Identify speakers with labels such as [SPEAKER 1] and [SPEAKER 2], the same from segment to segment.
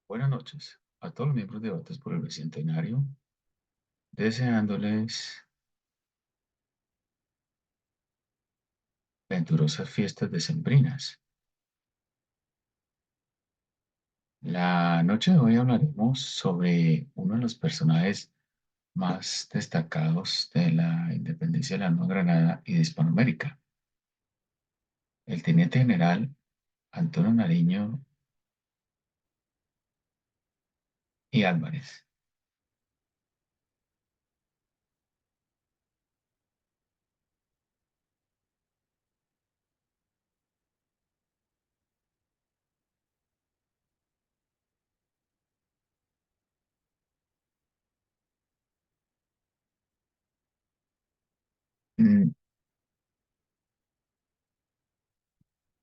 [SPEAKER 1] Buenas noches a todos los miembros de Debates por el Bicentenario, deseándoles venturosas fiestas decembrinas. La noche de hoy hablaremos sobre uno de los personajes más destacados de la independencia de la Nueva Granada y de Hispanoamérica, el teniente general Antonio Nariño y Álvarez. Mm,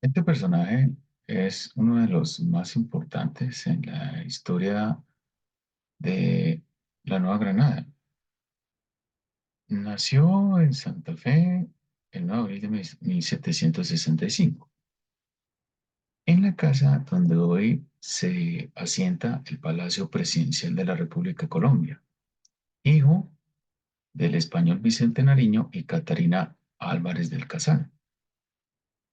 [SPEAKER 1] Este personaje es uno de los más importantes en la historia de la Nueva Granada. Nació en Santa Fe el 9 de abril de 1765, en la casa donde hoy se asienta el Palacio Presidencial de la República de Colombia, hijo del español Vicente Nariño y Catarina Álvarez del Casal.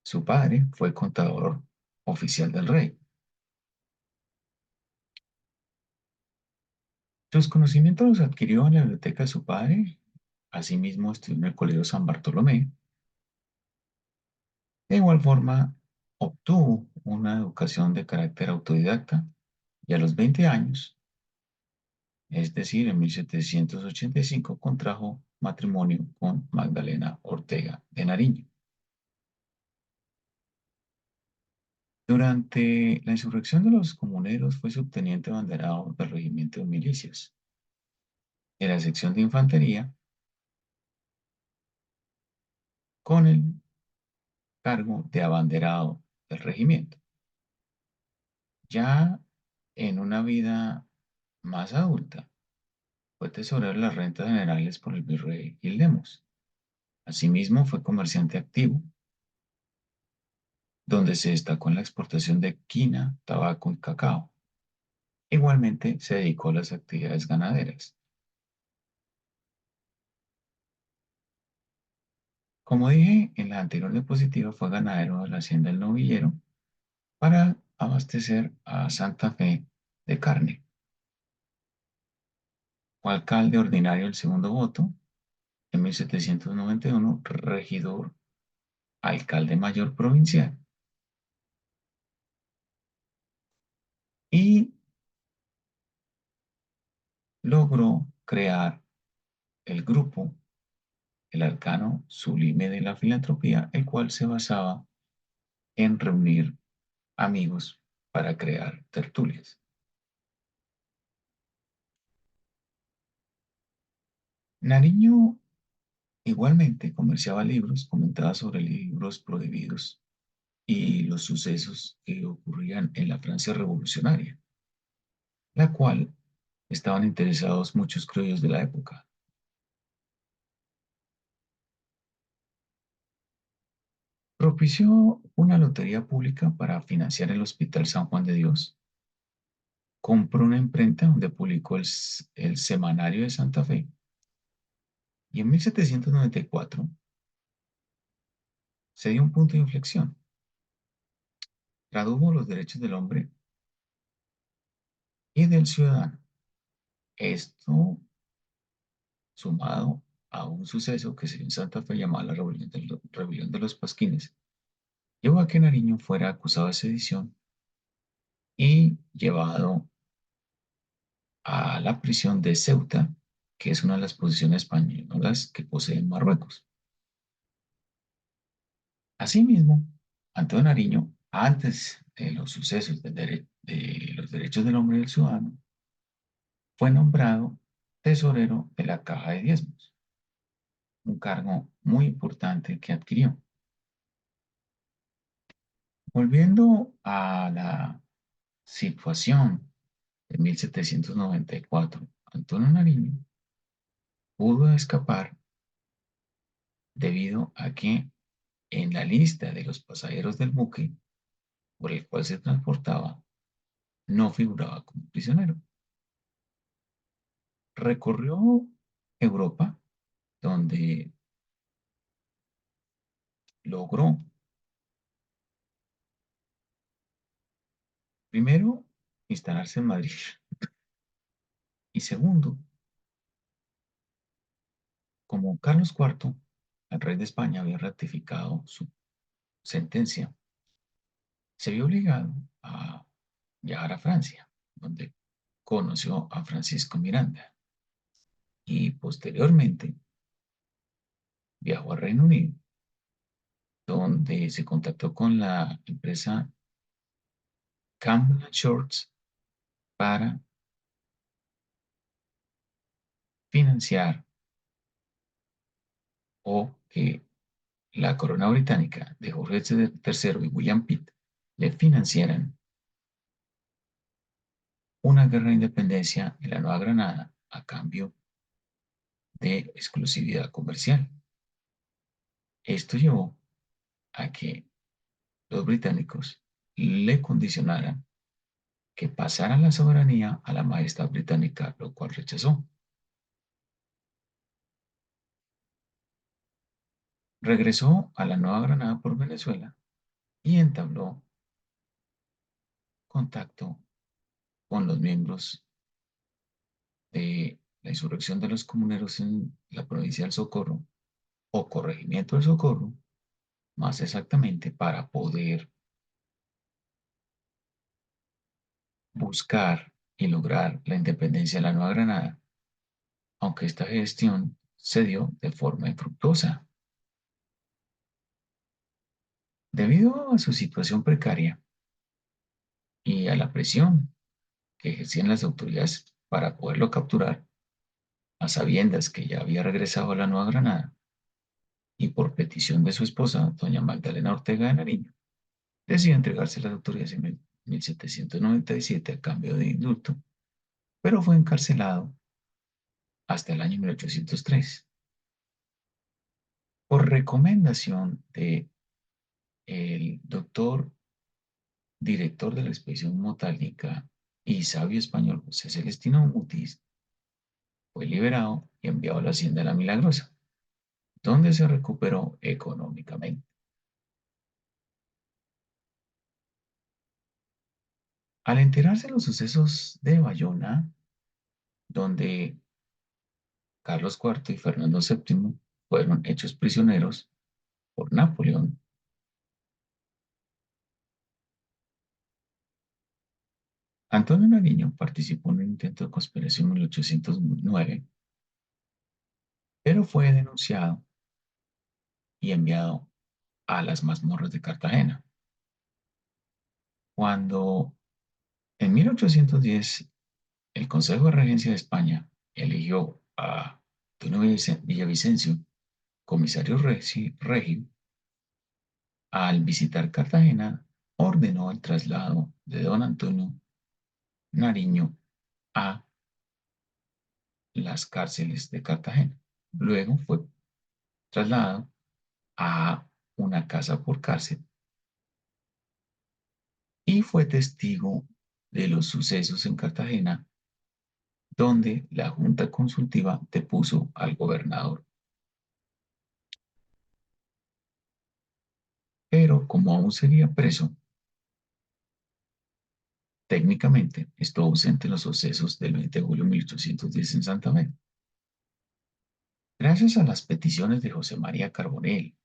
[SPEAKER 1] Su padre fue contador oficial del rey. Sus conocimientos los adquirió en la biblioteca de su padre, asimismo estudió en el Colegio San Bartolomé. De igual forma, obtuvo una educación de carácter autodidacta y a los 20 años, es decir, en 1785, contrajo matrimonio con Magdalena Ortega de Nariño. Durante la insurrección de los comuneros fue subteniente abanderado del regimiento de milicias, de la sección de infantería, con el cargo de abanderado del regimiento. Ya en una vida más adulta, fue tesorero de las rentas generales por el virrey Gil Lemos. Asimismo, fue comerciante activo, donde se destacó en la exportación de quina, tabaco y cacao. Igualmente, se dedicó a las actividades ganaderas. Como dije en la anterior diapositiva, fue ganadero de la hacienda del Novillero para abastecer a Santa Fe de carne. Fue alcalde ordinario del segundo voto en 1791, regidor, alcalde mayor provincial y logró crear el grupo El Arcano Sublime de la Filantropía, el cual se basaba en reunir amigos para crear tertulias. Nariño igualmente comerciaba libros, comentaba sobre libros prohibidos y los sucesos que ocurrían en la Francia revolucionaria, la cual estaban interesados muchos criollos de la época. Propició una lotería pública para financiar el Hospital San Juan de Dios. Compró una imprenta donde publicó el Semanario de Santa Fe y en 1794 se dio un punto de inflexión. Tradujo los derechos del hombre y del ciudadano. Esto sumado a un suceso que se dio en Santa Fe llamado la Rebelión de los Pasquines, llevó a que Nariño fuera acusado de sedición y llevado a la prisión de Ceuta, que es una de las posiciones españolas que posee Marruecos. Asimismo, Antonio Nariño, antes de los sucesos de los derechos del hombre y del ciudadano, fue nombrado tesorero de la Caja de Diezmos, un cargo muy importante que adquirió. Volviendo a la situación de 1794, Antonio Nariño pudo escapar debido a que en la lista de los pasajeros del buque por el cual se transportaba no figuraba como prisionero. Recorrió Europa, donde logró, primero, instalarse en Madrid y segundo, como Carlos IV, el rey de España, había ratificado su sentencia, se vio obligado a viajar a Francia, donde conoció a Francisco Miranda y posteriormente viajó al Reino Unido, donde se contactó con la empresa Campbell Shorts para financiar o que la corona británica de Jorge III y William Pitt le financiaran una guerra de independencia en la Nueva Granada a cambio de exclusividad comercial. Esto llevó a que los británicos le condicionaran que pasara la soberanía a la majestad británica, lo cual rechazó. Regresó a la Nueva Granada por Venezuela y entabló contacto con los miembros de la insurrección de los comuneros en la provincia del Socorro o corregimiento del Socorro, más exactamente para poder buscar y lograr la independencia de la Nueva Granada, aunque esta gestión se dio de forma infructuosa. Debido a su situación precaria y a la presión que ejercían las autoridades para poderlo capturar, a sabiendas que ya había regresado a la Nueva Granada, y por petición de su esposa, doña Magdalena Ortega de Nariño, decidió entregarse a las autoridades en 1797 a cambio de indulto, pero fue encarcelado hasta el año 1803. Por recomendación de el doctor director de la expedición motálica y sabio español José Celestino Mutis, fue liberado y enviado a la hacienda de La Milagrosa, donde se recuperó económicamente. Al enterarse de los sucesos de Bayona, donde Carlos IV y Fernando VII fueron hechos prisioneros por Napoleón, Antonio Nariño participó en un intento de conspiración en 1809, pero fue denunciado y enviado a las mazmorras de Cartagena. Cuando en 1810 el Consejo de Regencia de España eligió a Antonio Villavicencio comisario regio, al visitar Cartagena, ordenó el traslado de don Antonio Nariño a las cárceles de Cartagena. Luego fue trasladado a una casa por cárcel y fue testigo de los sucesos en Cartagena, donde la Junta Consultiva depuso al gobernador. Pero como aún sería preso, técnicamente estuvo ausente en los sucesos del 20 de julio de 1810 en Santa Fe. Gracias a las peticiones de José María Carbonell,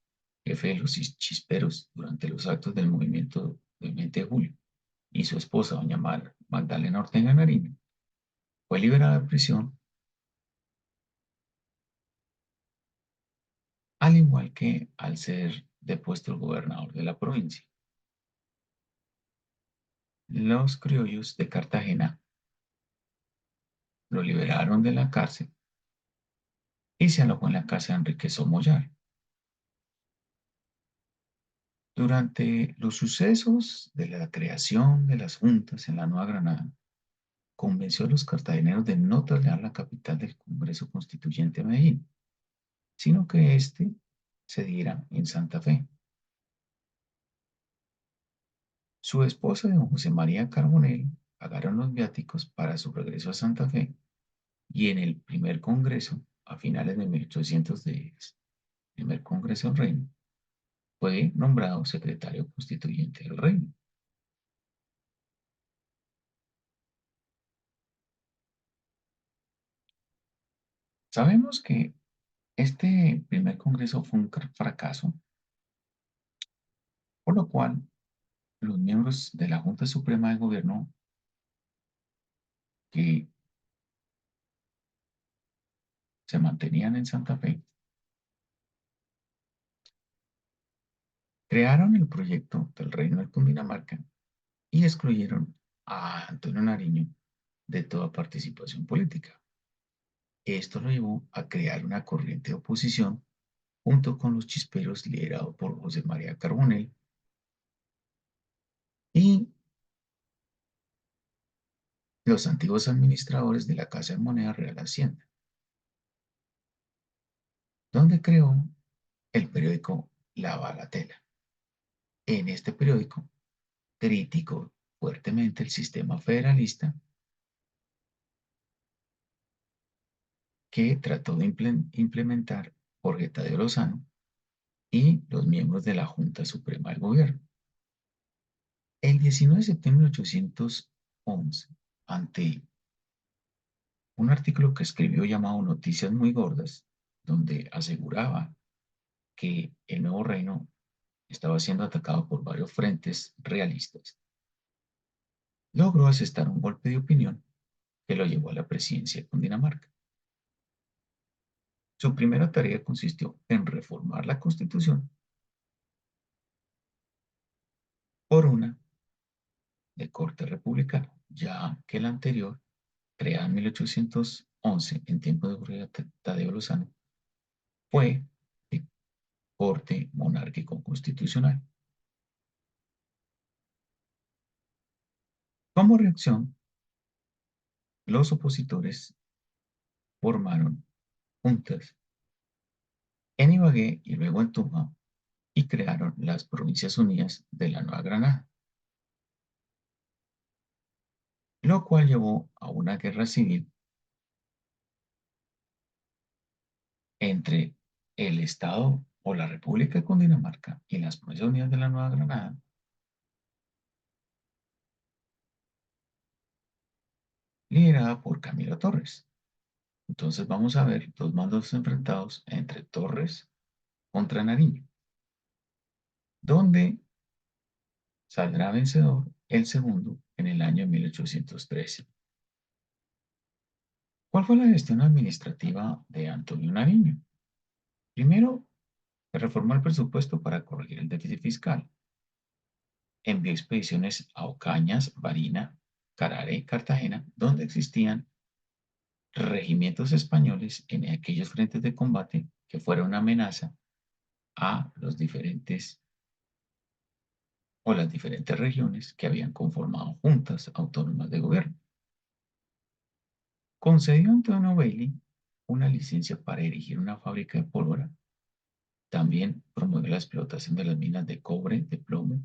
[SPEAKER 1] jefe de los chisperos durante los actos del movimiento del 20 de julio, y su esposa, doña Magdalena Ortega Nariño, fue liberada de prisión, al igual que al ser depuesto el gobernador de la provincia. Los criollos de Cartagena lo liberaron de la cárcel y se alojó en la casa de Enrique Somoyar. Durante los sucesos de la creación de las juntas en la Nueva Granada, convenció a los cartageneros de no trasladar la capital del Congreso Constituyente a Medellín, sino que éste se diera en Santa Fe. Su esposa, don José María Carbonell, pagaron los viáticos para su regreso a Santa Fe y en el primer congreso, a finales de 1810, primer congreso del reino, fue nombrado secretario constituyente del reino. Sabemos que este primer congreso fue un fracaso, por lo cual los miembros de la Junta Suprema de Gobierno que se mantenían en Santa Fe crearon el proyecto del Reino de Cundinamarca y excluyeron a Antonio Nariño de toda participación política. Esto lo llevó a crear una corriente de oposición junto con los chisperos liderado por José María Carbonell y los antiguos administradores de la Casa de Moneda Real Hacienda, donde creó el periódico La Bagatela. En este periódico criticó fuertemente el sistema federalista que trató de implementar Jorge Tadeo Lozano y los miembros de la Junta Suprema del Gobierno. El 19 de septiembre de 1811, ante un artículo que escribió llamado Noticias Muy Gordas, donde aseguraba que el nuevo reino estaba siendo atacado por varios frentes realistas, logró asestar un golpe de opinión que lo llevó a la presidencia de Cundinamarca. Su primera tarea consistió en reformar la Constitución por una de corte republicano, ya que la anterior, creada en 1811 en tiempo de Jorge Tadeo Lozano, fue de corte monárquico constitucional. Como reacción, los opositores formaron juntas en Ibagué y luego en Tunja y crearon las Provincias Unidas de la Nueva Granada, lo cual llevó a una guerra civil entre el Estado o la República de Cundinamarca y las Provincias Unidas de la Nueva Granada, liderada por Camilo Torres. Entonces vamos a ver dos bandos enfrentados entre Torres contra Nariño, donde saldrá vencedor el segundo en el año 1813. ¿Cuál fue la gestión administrativa de Antonio Nariño? Primero, reformó el presupuesto para corregir el déficit fiscal. Envió expediciones a Ocañas, Barina, Carare y Cartagena, donde existían regimientos españoles en aquellos frentes de combate que fueron una amenaza a los diferentes o las diferentes regiones que habían conformado juntas autónomas de gobierno. Concedió a Antonio Bailey una licencia para erigir una fábrica de pólvora. También promovió la explotación de las minas de cobre, de plomo,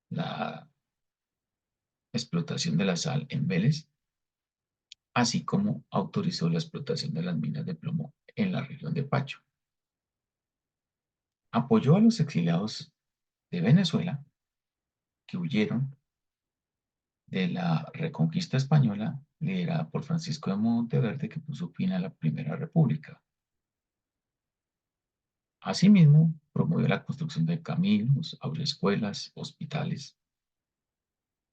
[SPEAKER 1] la explotación de la sal en Vélez, así como autorizó la explotación de las minas de plomo en la región de Pacho. Apoyó a los exiliados de Venezuela que huyeron de la reconquista española liderada por Francisco de Monteverde, que puso fin a la Primera República. Asimismo, promovió la construcción de caminos, abrió escuelas, hospitales,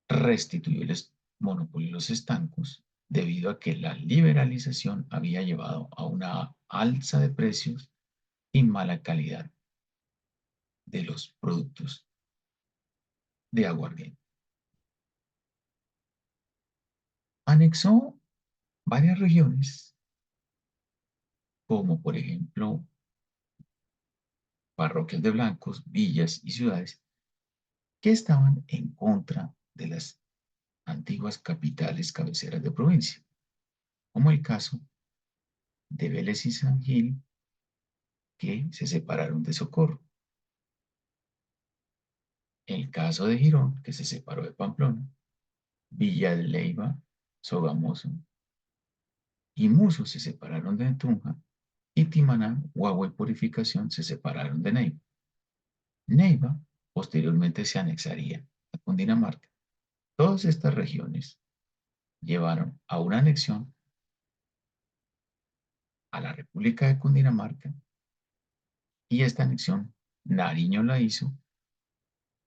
[SPEAKER 1] restituyó el monopolio de los estancos debido a que la liberalización había llevado a una alza de precios y mala calidad de los productos de aguardiente. Anexó varias regiones, como por ejemplo parroquias de blancos, villas y ciudades que estaban en contra de las antiguas capitales cabeceras de provincia, como el caso de Vélez y San Gil, que se separaron de Socorro, el caso de Girón, que se separó de Pamplona, Villa de Leyva, Sogamoso y Muso se separaron de Tunja y Timaná, Guagua y Purificación se separaron de Neiva. Neiva posteriormente se anexaría a Cundinamarca. Todas estas regiones llevaron a una anexión a la República de Cundinamarca y esta anexión Nariño la hizo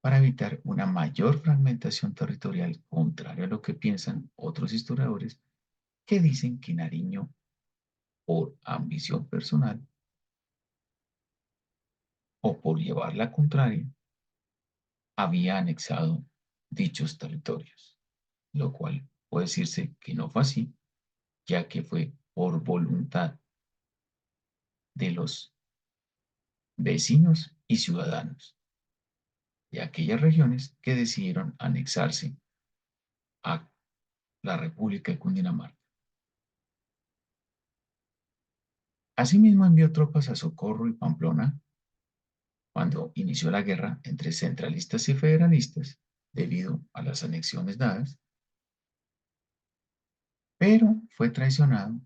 [SPEAKER 1] para evitar una mayor fragmentación territorial, contrario a lo que piensan otros historiadores que dicen que Nariño, por ambición personal o por llevar la contraria, había anexado dichos territorios, lo cual puede decirse que no fue así, ya que fue por voluntad de los vecinos y ciudadanos de aquellas regiones que decidieron anexarse a la República de Cundinamarca. Asimismo envió tropas a Socorro y Pamplona cuando inició la guerra entre centralistas y federalistas debido a las anexiones dadas, pero fue traicionado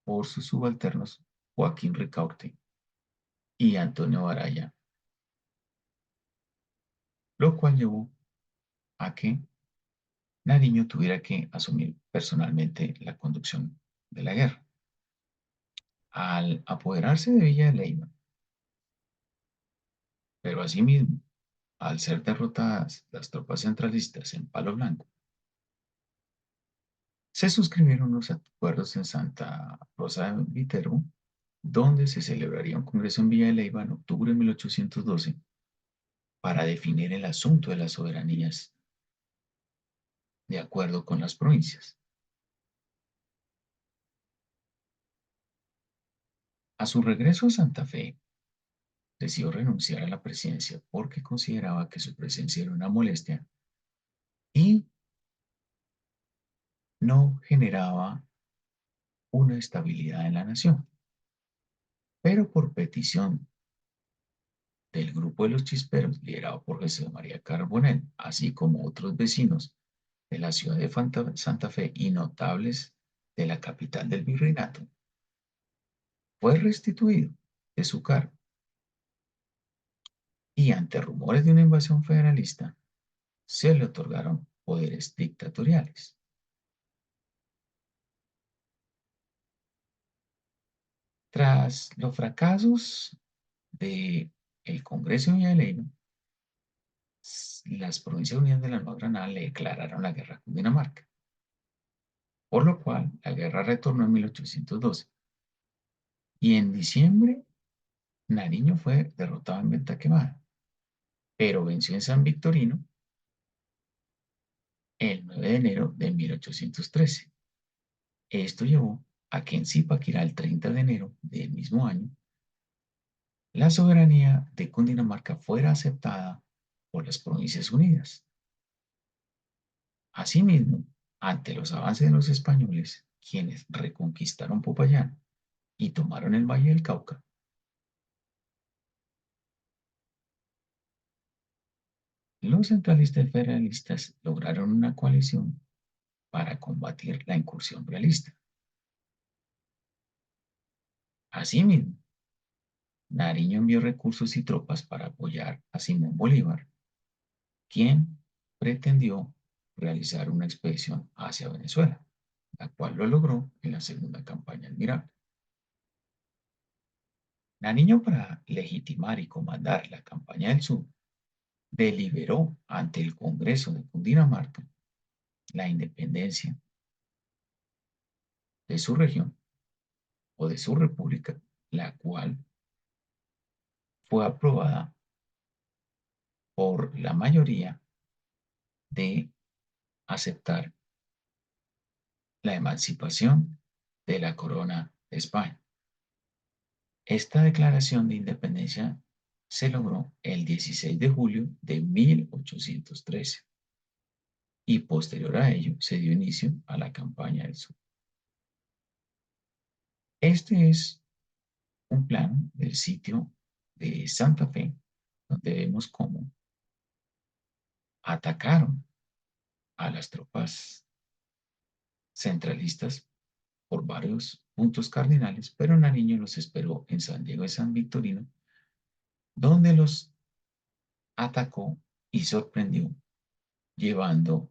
[SPEAKER 1] por sus subalternos Joaquín Ricaurte y Antonio Baraya, lo cual llevó a que Nariño tuviera que asumir personalmente la conducción de la guerra. Al apoderarse de Villa de Leyva, pero asimismo, al ser derrotadas las tropas centralistas en Palo Blanco, se suscribieron los acuerdos en Santa Rosa de Viterbo, donde se celebraría un congreso en Villa de Leyva en octubre de 1812 para definir el asunto de las soberanías de acuerdo con las provincias. A su regreso a Santa Fe, decidió renunciar a la presidencia porque consideraba que su presencia era una molestia y no generaba una estabilidad en la nación. Pero por petición del grupo de los chisperos, liderado por Jesús María Carbonell, así como otros vecinos de la ciudad de Santa Fe y notables de la capital del virreinato, fue restituido de su cargo y ante rumores de una invasión federalista, se le otorgaron poderes dictatoriales. Tras los fracasos del Congreso de Villa, las Provincias Unidas de la Nueva Granada le declararon la guerra a Cundinamarca, por lo cual la guerra retornó en 1812 y en diciembre Nariño fue derrotado en Venta Quemada, pero venció en San Victorino el 9 de enero de 1813. Esto llevó a que en Zipaquirá el 30 de enero del mismo año la soberanía de Cundinamarca fuera aceptada por las Provincias Unidas. Asimismo, ante los avances de los españoles, quienes reconquistaron Popayán y tomaron el Valle del Cauca, los centralistas y federalistas lograron una coalición para combatir la incursión realista. Asimismo, Nariño envió recursos y tropas para apoyar a Simón Bolívar, quien pretendió realizar una expedición hacia Venezuela, la cual lo logró en la segunda campaña admirable. Nariño, para legitimar y comandar la campaña del sur, deliberó ante el Congreso de Cundinamarca la independencia de su región o de su república, la cual fue aprobada por la mayoría de aceptar la emancipación de la corona de España. Esta declaración de independencia se logró el 16 de julio de 1813 y posterior a ello se dio inicio a la campaña del sur. Este es un plano del sitio de Santa Fe, donde vemos cómo atacaron a las tropas centralistas por varios puntos cardinales, pero Nariño los esperó en San Diego de San Victorino, donde los atacó y sorprendió, llevando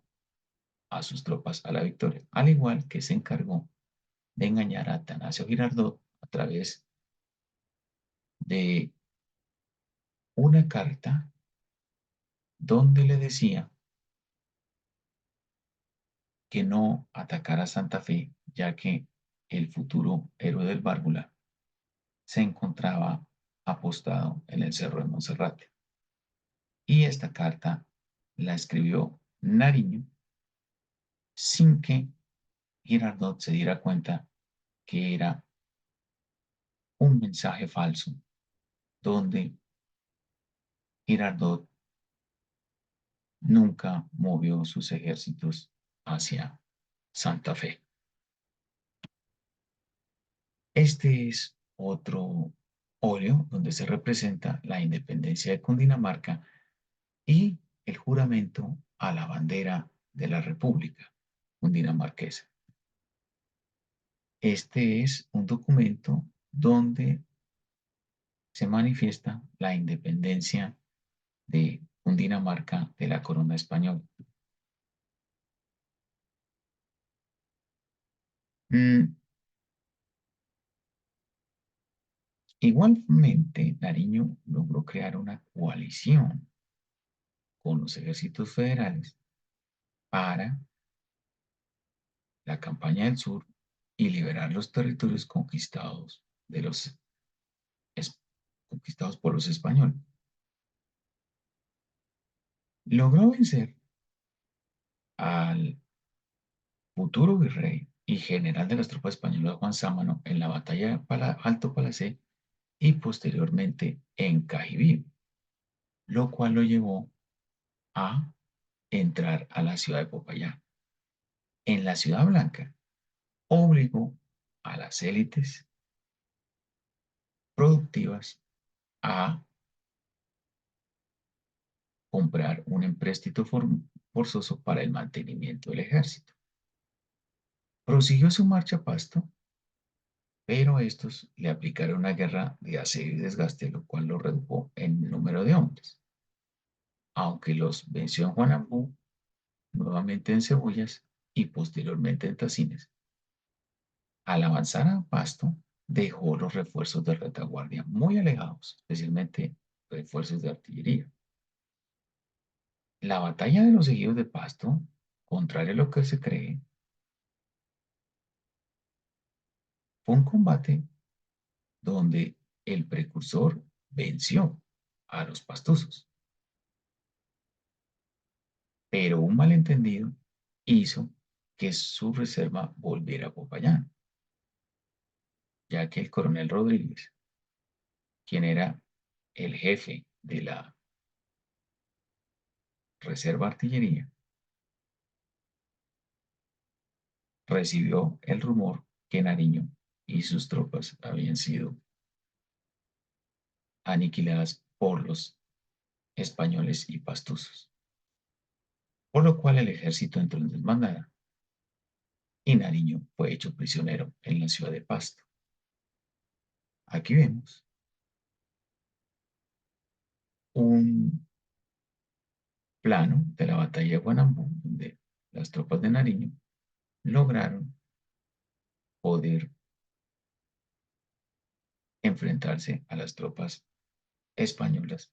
[SPEAKER 1] a sus tropas a la victoria, al igual que se encargó de engañar a Atanasio Girardot a través de una carta donde le decía que no atacara Santa Fe, ya que el futuro héroe del Bárbula se encontraba apostado en el Cerro de Monserrate. Y esta carta la escribió Nariño sin que Girardot se diera cuenta que era un mensaje falso donde Girardot nunca movió sus ejércitos hacia Santa Fe. Este es otro óleo donde se representa la independencia de Cundinamarca y el juramento a la bandera de la República cundinamarquesa. Este es un documento donde se manifiesta la independencia de Cundinamarca de la corona española. Mm, Igualmente, Nariño logró crear una coalición con los ejércitos federales para la campaña del sur y liberar los territorios conquistados, de los, conquistados por los españoles. Logró vencer al futuro virrey y general de las tropas españolas Juan Sámano en la batalla de Alto Palacé y posteriormente en Cajibí, lo cual lo llevó a entrar a la ciudad de Popayán. En la Ciudad Blanca obligó a las élites productivas a comprar un empréstito forzoso para el mantenimiento del ejército. Prosiguió su marcha a Pasto, pero estos le aplicaron una guerra de asedio y desgaste, lo cual lo redujo en número de hombres. Aunque los venció en Juanambú, nuevamente en Cebollas y posteriormente en Tacines. Al avanzar a Pasto, dejó los refuerzos de retaguardia muy alejados, especialmente refuerzos de artillería. La batalla de los ejidos de Pasto, contrario a lo que se cree, fue un combate donde el precursor venció a los pastusos, pero un malentendido hizo que su reserva volviera a Popayán, ya que el coronel Rodríguez, quien era el jefe de la reserva artillería, recibió el rumor que Nariño y sus tropas habían sido aniquiladas por los españoles y pastusos, por lo cual el ejército entró en desbandada y Nariño fue hecho prisionero en la ciudad de Pasto. Aquí vemos un plano de la batalla de Guanambú, donde las tropas de Nariño lograron poder enfrentarse a las tropas españolas.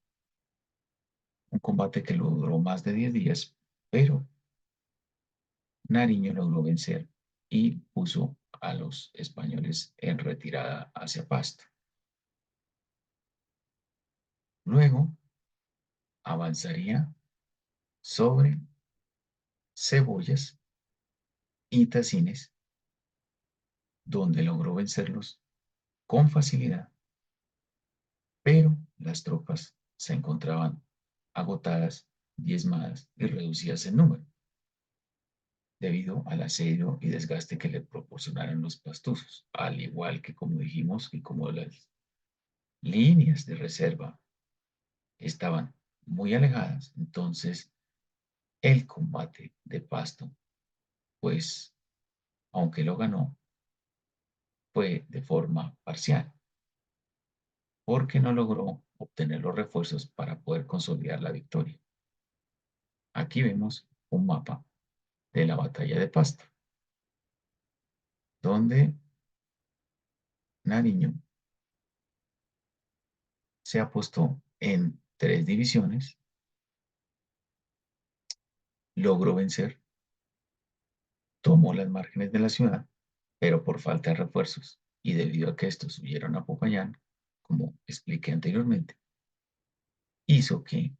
[SPEAKER 1] Un combate que duró más de 10 días, pero Nariño logró vencer y puso a los españoles en retirada hacia Pasto. Luego avanzaría sobre Cebollas y Tacines, donde logró vencerlos con facilidad, pero las tropas se encontraban agotadas, diezmadas y reducidas en número, debido al asedio y desgaste que le proporcionaron los pastusos, al igual que como dijimos y como las líneas de reserva estaban muy alejadas, entonces el combate de Pasto, pues aunque lo ganó, fue de forma parcial, porque no logró obtener los refuerzos para poder consolidar la victoria. Aquí vemos un mapa de la batalla de Pasto, donde Nariño se apostó en 3 divisiones, logró vencer, tomó las márgenes de la ciudad, pero por falta de refuerzos y debido a que estos huyeron a Popayán, como expliqué anteriormente, hizo que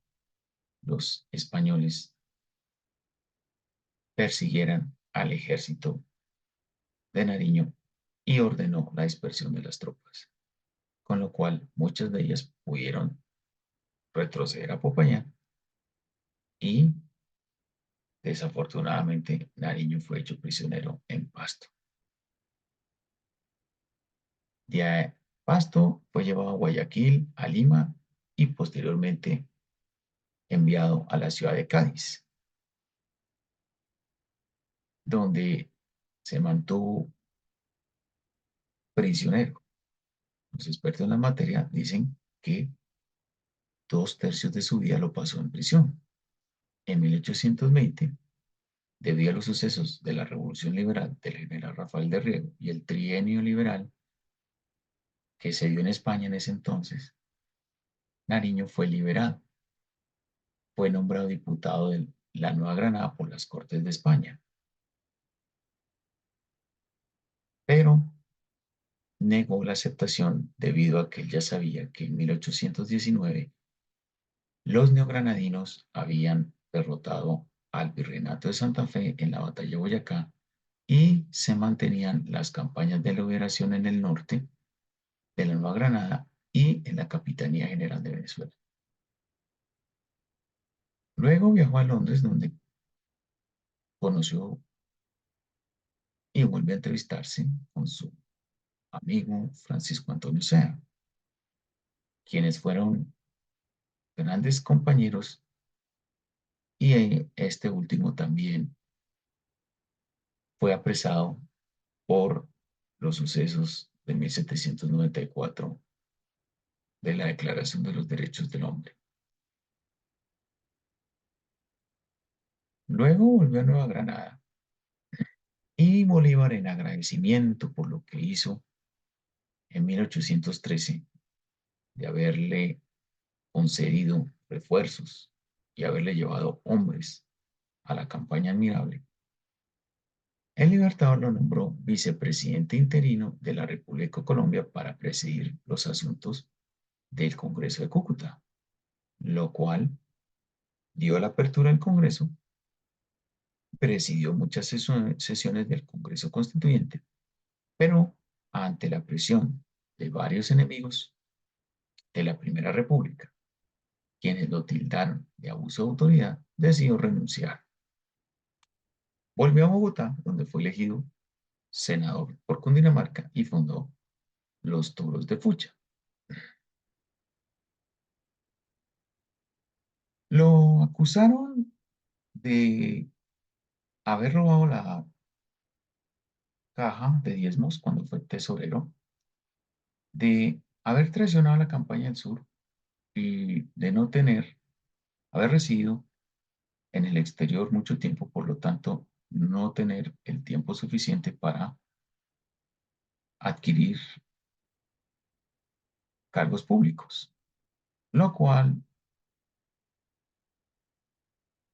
[SPEAKER 1] los españoles persiguieran al ejército de Nariño y ordenó la dispersión de las tropas, con lo cual muchas de ellas pudieron retroceder a Popayán y desafortunadamente Nariño fue hecho prisionero en Pasto. De Pasto fue llevado a Guayaquil, a Lima y posteriormente enviado a la ciudad de Cádiz, donde se mantuvo prisionero. Los expertos en la materia dicen que 2 tercios de su vida lo pasó en prisión. En 1820, debido a los sucesos de la Revolución Liberal del general Rafael de Riego y el trienio liberal que se dio en España en ese entonces, Nariño fue liberado. Fue nombrado diputado de la Nueva Granada por las Cortes de España, pero negó la aceptación debido a que él ya sabía que en 1819 los neogranadinos habían derrotado al Virreinato de Santa Fe en la batalla de Boyacá y se mantenían las campañas de liberación en el norte de la Nueva Granada y en la Capitanía General de Venezuela. Luego viajó a Londres, donde conoció y volvió a entrevistarse con su amigo Francisco Antonio Sea, quienes fueron grandes compañeros y este último también fue apresado por los sucesos de 1794 de la Declaración de los Derechos del Hombre. Luego volvió a Nueva Granada y Bolívar, en agradecimiento por lo que hizo en 1813, de haberle concedido refuerzos y haberle llevado hombres a la campaña admirable, el Libertador lo nombró vicepresidente interino de la República de Colombia para presidir los asuntos del Congreso de Cúcuta, lo cual dio la apertura al Congreso, presidió muchas sesiones del Congreso Constituyente, pero ante la presión de varios enemigos de la Primera República, quienes lo tildaron de abuso de autoridad, decidió renunciar. Volvió a Bogotá, donde fue elegido senador por Cundinamarca y fundó los Toros de Fucha. Lo acusaron de haber robado la caja de diezmos cuando fue tesorero, de haber traicionado la campaña del sur y de no haber residido en el exterior mucho tiempo, por lo tanto, no tener el tiempo suficiente para adquirir cargos públicos, lo cual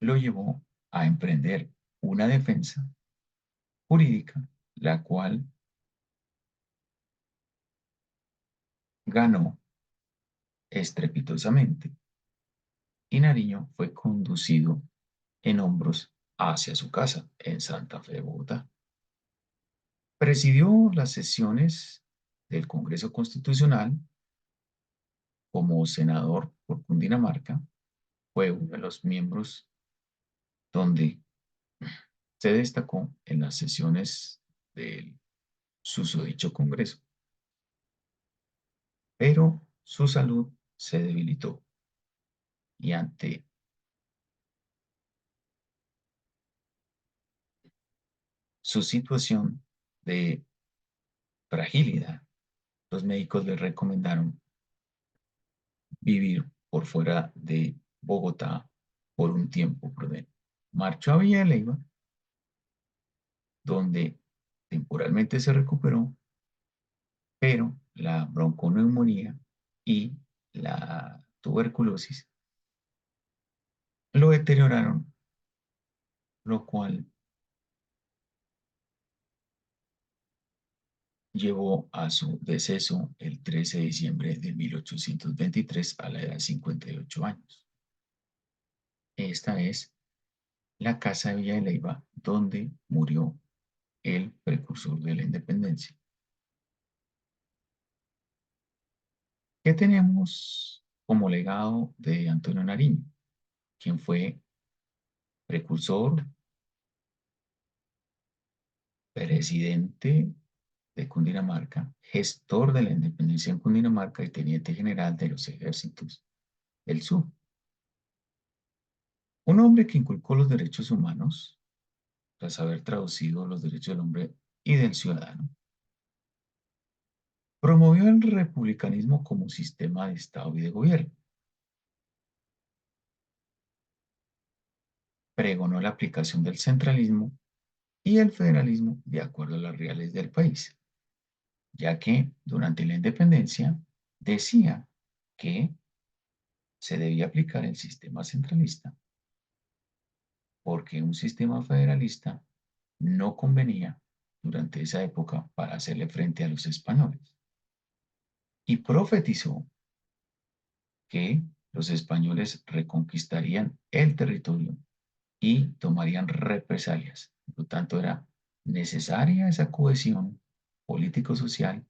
[SPEAKER 1] lo llevó a emprender una defensa jurídica, la cual ganó estrepitosamente y Nariño fue conducido en hombros hacia su casa en Santa Fe de Bogotá. Presidió las sesiones del Congreso Constitucional como senador por Cundinamarca, fue uno de los miembros donde se destacó en las sesiones del susodicho Congreso, pero su salud se debilitó y ante su situación de fragilidad, los médicos le recomendaron vivir por fuera de Bogotá por un tiempo prudente. Marchó a Villa de Leyva, donde temporalmente se recuperó, pero la bronconeumonía y la tuberculosis lo deterioraron, lo cual llevó a su deceso el 13 de diciembre de 1823 a la edad de 58 años. Esta es la casa de Villa de Leyva, donde murió el precursor de la independencia. ¿Qué tenemos como legado de Antonio Nariño, quien fue precursor, presidente de Cundinamarca, gestor de la independencia en Cundinamarca y teniente general de los ejércitos del sur? Un hombre que inculcó los derechos humanos tras haber traducido los derechos del hombre y del ciudadano. Promovió el republicanismo como sistema de Estado y de gobierno. Pregonó la aplicación del centralismo y el federalismo de acuerdo a las reales del país, ya que durante la independencia decía que se debía aplicar el sistema centralista porque un sistema federalista no convenía durante esa época para hacerle frente a los españoles. Y profetizó que los españoles reconquistarían el territorio y tomarían represalias. Por lo tanto, era necesaria esa cohesión político-social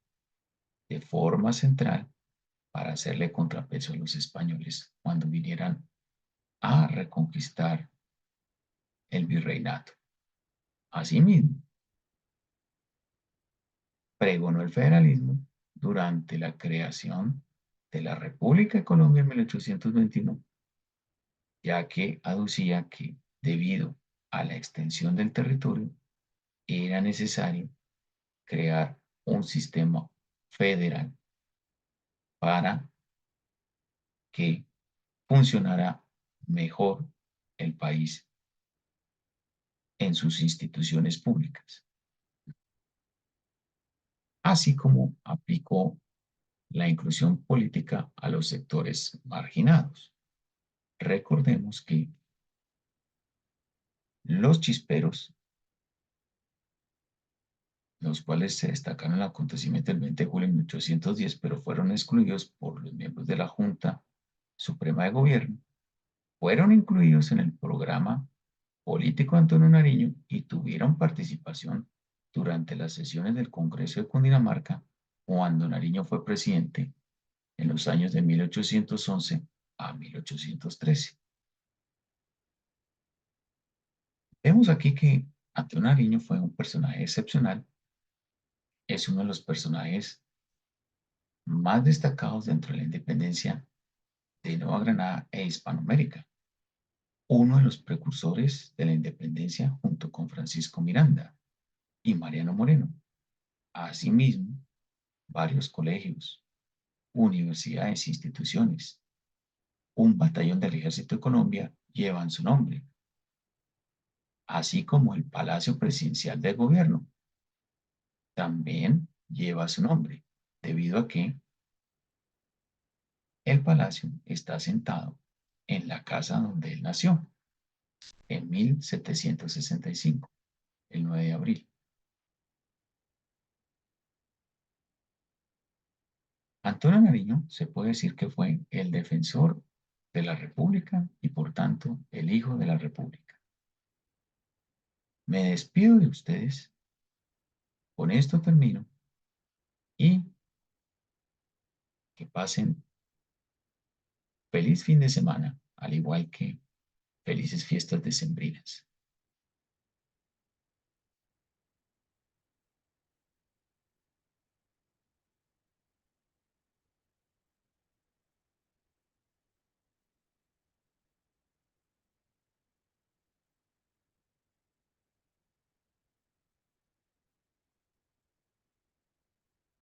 [SPEAKER 1] de forma central para hacerle contrapeso a los españoles cuando vinieran a reconquistar el virreinato. Asimismo, pregonó el federalismo durante la creación de la República de Colombia en 1821, ya que aducía que debido a la extensión del territorio era necesario crear un sistema federal para que funcionara mejor el país en sus instituciones públicas, así como aplicó la inclusión política a los sectores marginados. Recordemos que los chisperos, los cuales se destacaron en el acontecimiento del 20 de julio de 1810, pero fueron excluidos por los miembros de la Junta Suprema de Gobierno, fueron incluidos en el programa político de Antonio Nariño y tuvieron participación durante las sesiones del Congreso de Cundinamarca cuando Nariño fue presidente en los años de 1811 a 1813. Vemos aquí que Antonio Nariño fue un personaje excepcional, es uno de los personajes más destacados dentro de la independencia de Nueva Granada e Hispanoamérica, uno de los precursores de la independencia junto con Francisco Miranda y Mariano Moreno. Asimismo, varios colegios, universidades e instituciones, un batallón del Ejército de Colombia llevan su nombre, así como el Palacio Presidencial del Gobierno también lleva su nombre, debido a que el palacio está asentado en la casa donde él nació, en 1765, el 9 de abril. Antonio Nariño se puede decir que fue el defensor de la República y por tanto el hijo de la República. Me despido de ustedes, con esto termino y que pasen feliz fin de semana, al igual que felices fiestas decembrinas.